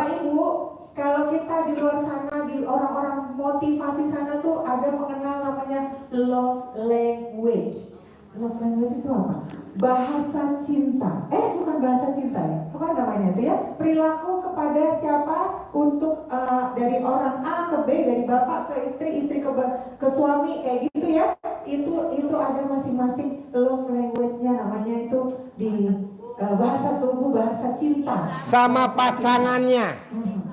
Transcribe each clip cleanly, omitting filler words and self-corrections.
Bapak Ibu, kalau kita di luar sana, di orang-orang motivasi sana tuh ada mengenal namanya love language. Love language itu apa? Bahasa cinta. Bukan bahasa cinta ya. Apa namanya itu ya? Perilaku kepada siapa? Untuk dari orang A ke B, dari bapak ke istri, istri ke suami, kayak gitu ya. Itu ada masing-masing love language-nya, namanya itu di bahasa tubuh, bahasa cinta. Sama pasangannya.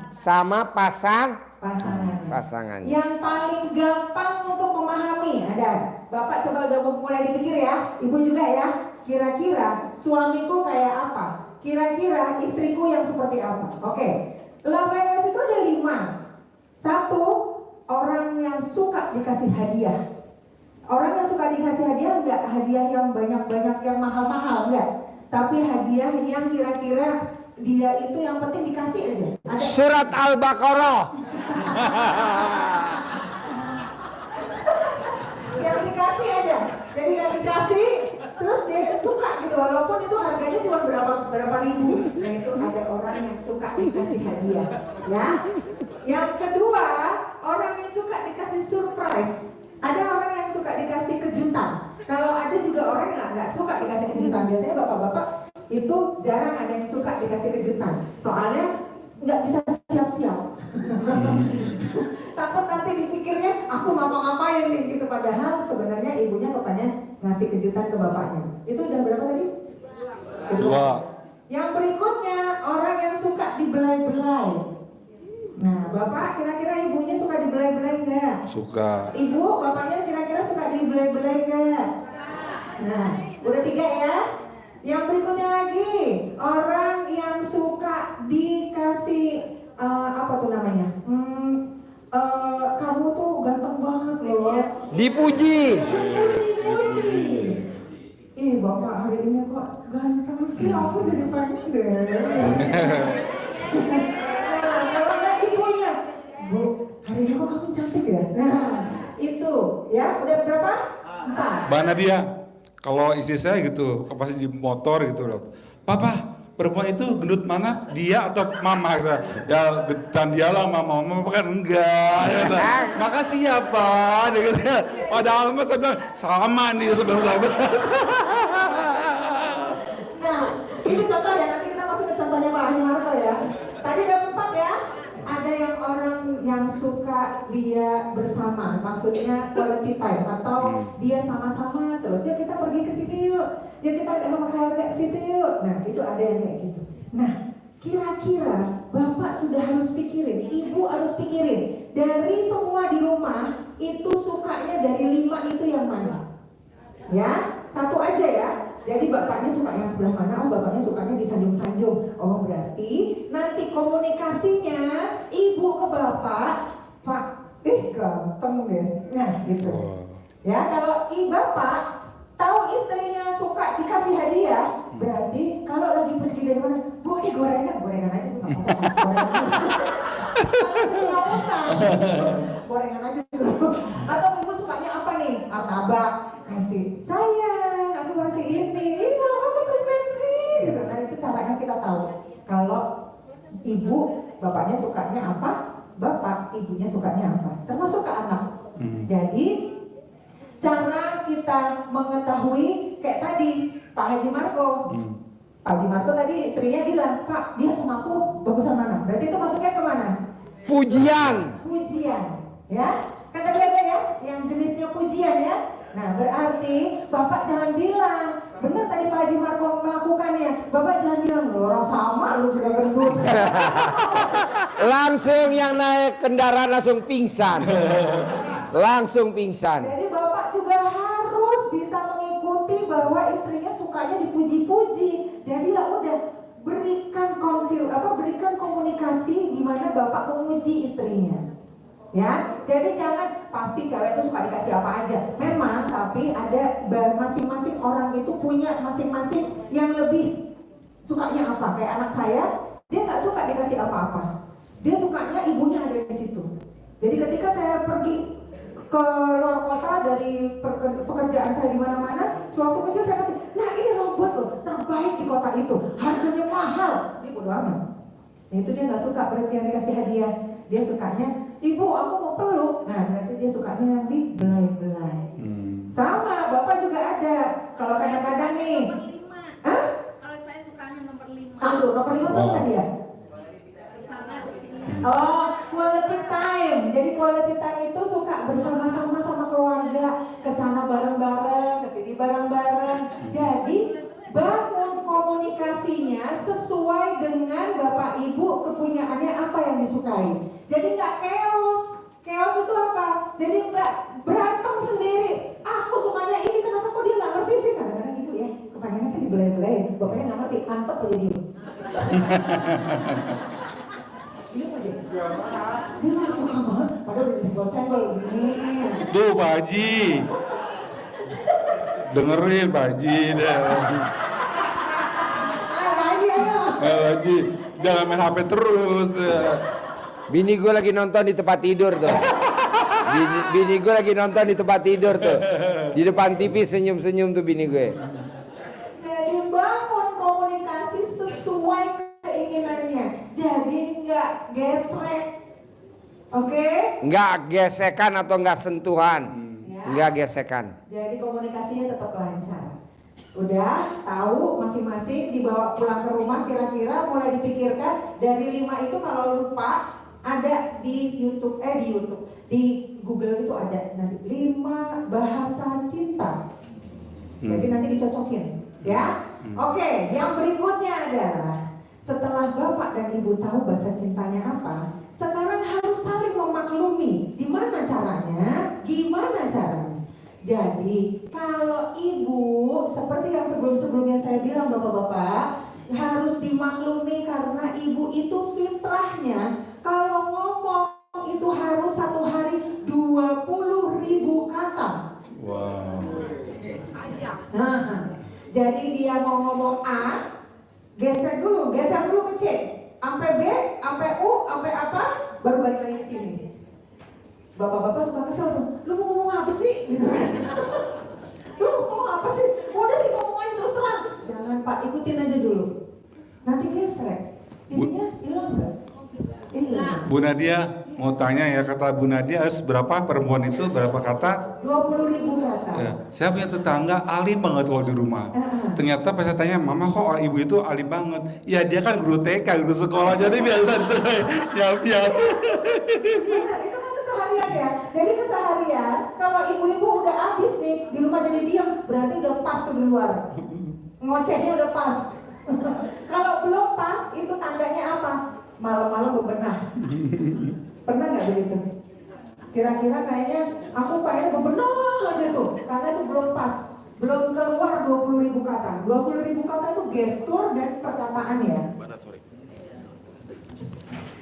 Sama pasangannya. Yang paling gampang untuk memahami ada. Bapak coba udah mulai dipikir ya, ibu juga ya. Kira-kira suamiku kayak apa? Kira-kira istriku yang seperti apa? Oke. Love language itu ada 5. 1, orang yang suka dikasih hadiah. Orang yang suka dikasih hadiah enggak hadiah yang banyak-banyak yang mahal-mahal, enggak. Tapi hadiah yang kira-kira dia itu yang penting dikasih aja. Ada Surat Al-Baqarah. yang dikasih aja. Jadi yang dikasih terus dia suka gitu, walaupun itu harganya cuma berapa ribu. Nah itu ada orang yang suka dikasih hadiah, ya. Yang kedua, orang yang suka dikasih surprise. Ada orang yang suka dikasih kejutan. Kalau ada juga orang yang nggak suka dikasih kejutan. Biasanya bapak-bapak itu jarang ada yang suka dikasih kejutan. Soalnya nggak bisa siap-siap. Takut nanti dipikirnya aku ngapa-ngapain nih gitu. Padahal sebenarnya ibunya kepengen ngasih kejutan ke bapaknya. Itu udah berapa tadi? Kedua. Yang berikutnya orang yang suka dibelai-belai. Nah, bapak kira-kira ibunya suka dibelai-belai nggak? Suka. Ibu, bapaknya kira-kira suka dibelai-belai nggak? Nah, udah 3 ya. Yang berikutnya lagi, orang yang suka dikasih apa tuh namanya? Kamu tuh ganteng banget loh. Dipuji. Dipuji. Ih, bapak hari ini kok ganteng sih, aku jadi pengen deh. Nah, kalau nggak ibunya, Bu, hari ini kok kamu cantik ya? Nah, itu ya, udah berapa? 4. Mbak Nadia, kalau istri saya gitu, pasti di motor gitu loh. Papa, perempuan itu gendut mana? Dia atau mama? Ya, dan dialah mama kan enggak. Ya, makasih ya Pak. Gitu. Padahal mas sama nih sebelah. Nah, itu contoh ya, nanti kita masuk ke contohnya Pak Haji Marco ya. Tadi udah 4 ya. Ada yang orang yang suka dia bersama, maksudnya quality time atau dia sama-sama terus. Ya kita pergi ke sini yuk, ya kita sama keluarga ke situ yuk. Nah itu ada yang kayak gitu. Nah kira-kira bapak sudah harus pikirin, ibu harus pikirin dari semua di rumah itu sukanya dari 5 itu yang mana? Ya, 1 aja ya. Jadi bapaknya suka yang sebelah mana? Oh bapaknya sukanya disanjung-sanjung. Oh berarti nanti komunikasinya ibu ke bapak, Pak, ganteng deh. Nah gitu. Ya kalau bapak tahu istrinya suka dikasih hadiah, berarti kalau lagi pergi dari mana, Bu ini gorengan aja. Gorengan aja dulu. Atau ibu sukanya apa nih? Martabak, kasih sayang, aku kasih ini. Mama tumben sih. Gitu. Nah itu caranya kita tahu. Kalau ibu, bapaknya sukanya apa? Bapak, ibunya sukanya apa? Termasuk ke anak. Jadi cara kita mengetahui kayak tadi Pak Haji Marco. Pak Haji Marco tadi istrinya bilang, Pak dia sama aku bagusan mana? Berarti itu masuknya ke mana? Pujian. Pujian, ya. Kan tadi ada ya, yang jenisnya pujian ya. Nah berarti Bapak jangan bilang, benar tadi Pak Haji Marco melakukannya. Bapak jangan bilang, orang sama lu juga gendut. Langsung yang naik kendaraan langsung pingsan. Langsung pingsan. Jadi Bapak juga harus bisa mengikuti bahwa istrinya sukanya dipuji-puji. Jadi ya udah berikan komunikasi di mana Bapak memuji istrinya. Ya, jadi jangan pasti cewek itu suka dikasih apa aja. Memang, tapi ada masing-masing orang itu punya masing-masing yang lebih sukanya apa. Kayak anak saya, dia nggak suka dikasih apa-apa. Dia sukanya ibunya ada di situ. Jadi ketika saya pergi ke luar kota dari pekerjaan saya di mana-mana, sewaktu kecil saya kasih, nah ini robot loh terbaik di kota itu, harganya mahal. Dia bodo amat. Nah, itu dia nggak suka berarti yang dikasih hadiah. Dia sukanya, ibu aku mau peluk. Nah berarti dia sukanya yang dibelai-belai. Sama, bapak juga ada. Kalau kadang-kadang nih, hah? Kalau saya sukanya nomor 5. Aduh, nomor 5 tuh apa dia? Sana sini. Oh, quality time. Jadi quality time itu suka bersama-sama sama keluarga, ke sana bareng-bareng, ke sini bareng-bareng. Jadi bangun komunikasinya sesuai dengan bapak ibu kepunyaannya apa yang disukai. Jadi nggak chaos. Chaos itu apa? Jadi nggak berantem sendiri. Aku sukanya ini, kenapa kok dia nggak ngerti sih? Kadang-kadang ibu ya, kepengennya kan dibelai-belai. Bapaknya nggak ngerti, antep aja dia. Dia aja. Dia nggak suka banget, padahal udah senggol-senggol gini. Tuh Pak Haji. Dengerin Pak Haji deh. Pak Haji, ayo. Pak Haji, jangan main HP terus. Bini gue lagi nonton di tempat tidur tuh. Bini gue lagi nonton di tempat tidur tuh. Di depan TV senyum-senyum tuh bini gue. Jadi bangun komunikasi sesuai keinginannya. Jadi nggak gesrek. Oke? Nggak gesekan atau nggak sentuhan. Ya. Nggak gesekan. Jadi komunikasinya tetap lancar. Udah tahu masing-masing dibawa pulang ke rumah, kira-kira mulai dipikirkan dari 5 itu kalau lupa ada di YouTube, di Google itu ada nanti 5 bahasa cinta. Jadi nanti dicocokin, ya. Oke, yang berikutnya adalah setelah bapak dan ibu tahu bahasa cintanya apa, sekarang harus saling memaklumi. Gimana caranya? Gimana caranya? Jadi kalau ibu seperti yang sebelum-sebelumnya saya bilang bapak-bapak harus dimaklumi karena ibu itu fitrahnya kalau ngomong itu harus satu hari 20.000 kata. Wow. Nah, jadi dia mau ngomong A, geser dulu ke C, sampai B, sampai U, sampai apa, baru balik lagi ke sini. Bapak-bapak suka kesel tuh, lu mau ngomong apa sih? Gitu kan. Lu mau ngomong apa sih? Udah sih ngomong aja terus terang. Jangan Pak, ikutin aja dulu. Nanti gesrek. Ininya hilang nggak? Hilang. Bu Nadia mau tanya ya, kata Bu Nadia harus berapa perempuan itu berapa kata? 20.000 kata. Ya, saya punya tetangga alim banget kalau di rumah. Ternyata pas saya tanya, mama kok ibu itu alim banget? Ya dia kan guru TK, guru sekolah, jadi biasa ya. Benar, itu kan keseharian ya. Jadi keseharian, kalau ibu-ibu udah habis nih di rumah jadi diam, berarti udah pas tuh di luar. Ngocehnya udah pas. Kalau belum pas, itu tandanya apa? Malam-malam bebenah. Pernah nggak begitu? Kira-kira kayaknya aku pengen bebenah aja tuh, karena itu belum pas. Belum keluar 20.000 kata. 20.000 kata itu gestur dan perkataan ya.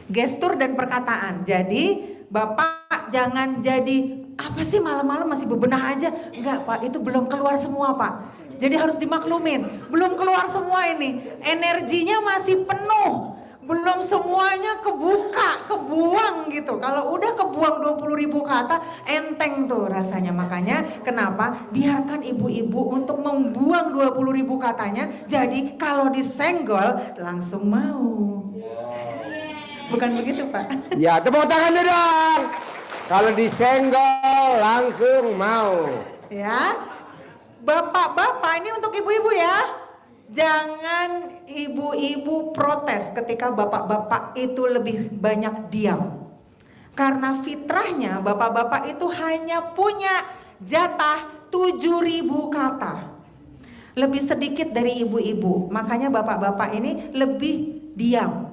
Gestur dan perkataan. Jadi Bapak jangan jadi apa sih malam-malam masih bebenah aja. Enggak Pak, itu belum keluar semua Pak. Jadi harus dimaklumin. Belum keluar semua ini. Energinya masih penuh. Belum semuanya kebuang gitu. Kalau udah kebuang 20.000 kata, enteng tuh rasanya. Makanya kenapa biarkan ibu-ibu untuk membuang 20.000 katanya. Jadi kalau disenggol langsung mau. Bukan begitu Pak? Ya tepuk tangan dulu dong. Kalau disenggol langsung mau. Ya, bapak-bapak ini untuk ibu-ibu ya. Jangan ibu-ibu protes ketika bapak-bapak itu lebih banyak diam. Karena fitrahnya bapak-bapak itu hanya punya jatah 7.000 kata. Lebih sedikit dari ibu-ibu. Makanya bapak-bapak ini lebih diam.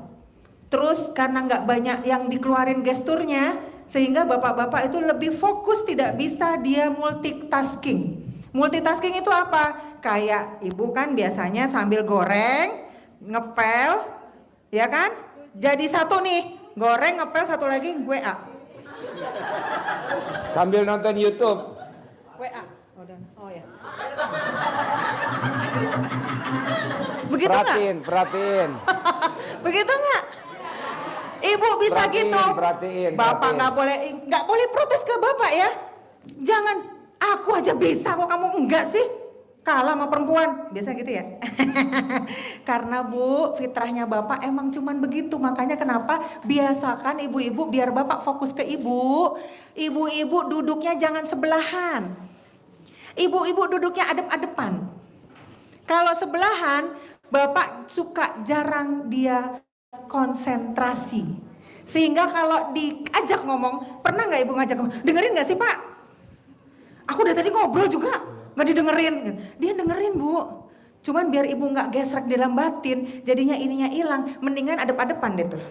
Terus karena nggak banyak yang dikeluarin gesturnya, sehingga bapak-bapak itu lebih fokus, tidak bisa dia multitasking. Multitasking itu apa? Kayak ibu kan biasanya sambil goreng, ngepel, ya kan? Jadi satu nih, goreng, ngepel, satu lagi WA. Sambil nonton YouTube. WA. Oh ya. Begitu nggak? Perhatiin. Begitu nggak? Ibu bisa gitu. Bapak nggak boleh protes ke bapak ya. Jangan, aku aja bisa kok kamu enggak sih. kalah sama perempuan, biasa gitu ya. Karena Bu, fitrahnya Bapak emang cuman begitu. Makanya kenapa biasakan ibu-ibu biar Bapak fokus ke ibu. Ibu-ibu duduknya jangan sebelahan. Ibu-ibu duduknya adep-adepan. Kalau sebelahan, Bapak suka jarang dia konsentrasi. Sehingga kalau diajak ngomong, pernah nggak ibu ngajak ngomong? Dengerin nggak sih Pak? Aku udah tadi ngobrol juga, nggak didengerin. Dia dengerin Bu. Cuman biar ibu nggak gesrek di dalam batin, jadinya ininya hilang. Mendingan adep-adepan deh tuh.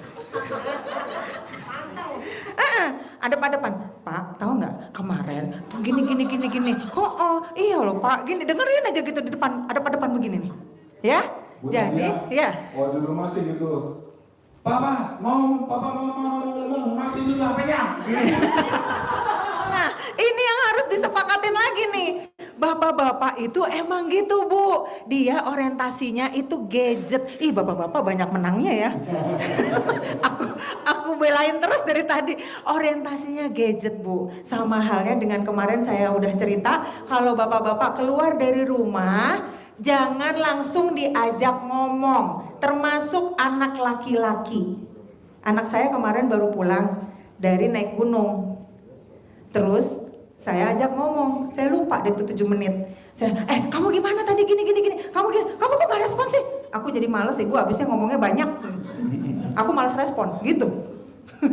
Adep-adepan. Pak, tahu nggak kemarin gini. Oh, iya loh Pak. Gini dengerin aja gitu di depan, adep-adepan begini nih. Ya, Bu, jadi ya. Oh di rumah sih gitu. Papa mau mati dulu HP-nya. Nah, ini yang harus disepakatin lagi nih. Bapak-bapak itu emang gitu Bu. Dia orientasinya itu gadget. Ih bapak-bapak banyak menangnya ya. aku belain terus dari tadi. Orientasinya gadget Bu. Sama halnya dengan kemarin saya udah cerita. Kalau bapak-bapak keluar dari rumah, jangan langsung diajak ngomong. Termasuk anak laki-laki. Anak saya kemarin baru pulang dari naik gunung. Terus saya ajak ngomong, saya lupa deh 7 menit. Saya, kamu gimana tadi gini. Kamu kok gak respon sih? Aku jadi males ibu, habisnya ngomongnya banyak. Aku males respon, gitu.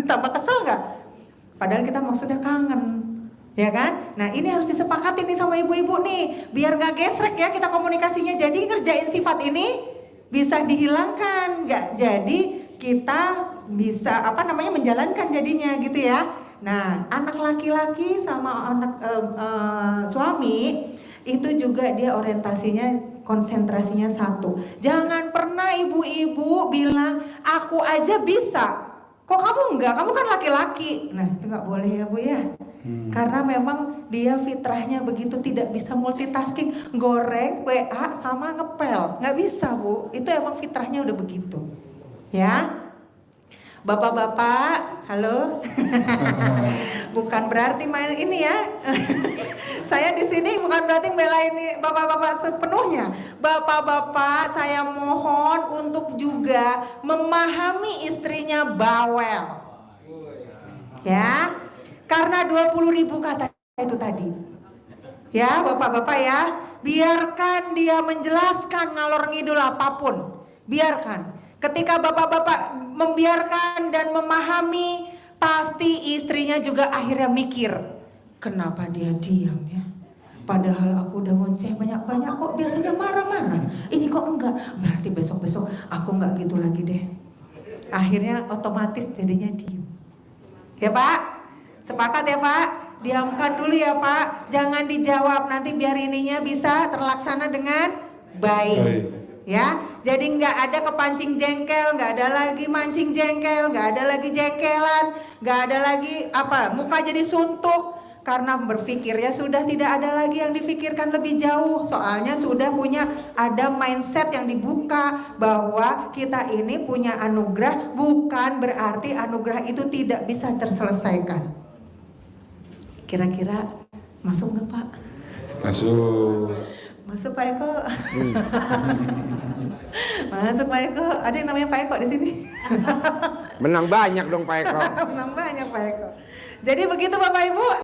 Tambah kesel nggak? Padahal kita maksudnya kangen, ya kan? Nah ini harus disepakati nih sama ibu-ibu nih, biar nggak gesrek ya kita komunikasinya. Jadi ngerjain sifat ini bisa dihilangkan, nggak jadi kita bisa menjalankan jadinya gitu ya. Nah, anak laki-laki sama anak suami itu juga dia orientasinya, konsentrasinya satu. Jangan pernah ibu-ibu bilang aku aja bisa, kok kamu enggak? Kamu kan laki-laki. Nah, itu nggak boleh ya Bu ya. Karena memang dia fitrahnya begitu, tidak bisa multitasking, goreng, WA sama ngepel, nggak bisa Bu. Itu emang fitrahnya udah begitu, ya. Bapak-bapak, halo. Bukan berarti main ini ya. Saya di sini bukan berarti belain bapak-bapak sepenuhnya. Bapak-bapak, saya mohon untuk juga memahami istrinya bawel. Ya. Karena 20.000 kata itu tadi. Ya, bapak-bapak ya, biarkan dia menjelaskan ngalor ngidul apapun. Biarkan. Ketika bapak-bapak membiarkan dan memahami, pasti istrinya juga akhirnya mikir, kenapa dia diam ya? Padahal aku udah ngoceh banyak-banyak kok biasanya marah-marah. Ini kok enggak? Berarti besok-besok aku enggak gitu lagi deh. Akhirnya otomatis jadinya diam. Ya Pak? Sepakat ya Pak? Diamkan dulu ya Pak. Jangan dijawab, nanti biar ininya bisa terlaksana dengan baik. Ya, jadi nggak ada kepancing jengkel, nggak ada lagi mancing jengkel, nggak ada lagi jengkelan, nggak ada lagi muka jadi suntuk karena berpikir ya sudah tidak ada lagi yang difikirkan lebih jauh. Soalnya sudah ada mindset yang dibuka bahwa kita ini punya anugerah, bukan berarti anugerah itu tidak bisa terselesaikan. Kira-kira masuk nggak Pak? Masuk. Masuk Pak Eko. Masuk Pak Eko. Ada yang namanya Pak Eko di sini. Menang banyak dong Pak Eko. Menang banyak Pak Eko. Jadi begitu Bapak Ibu.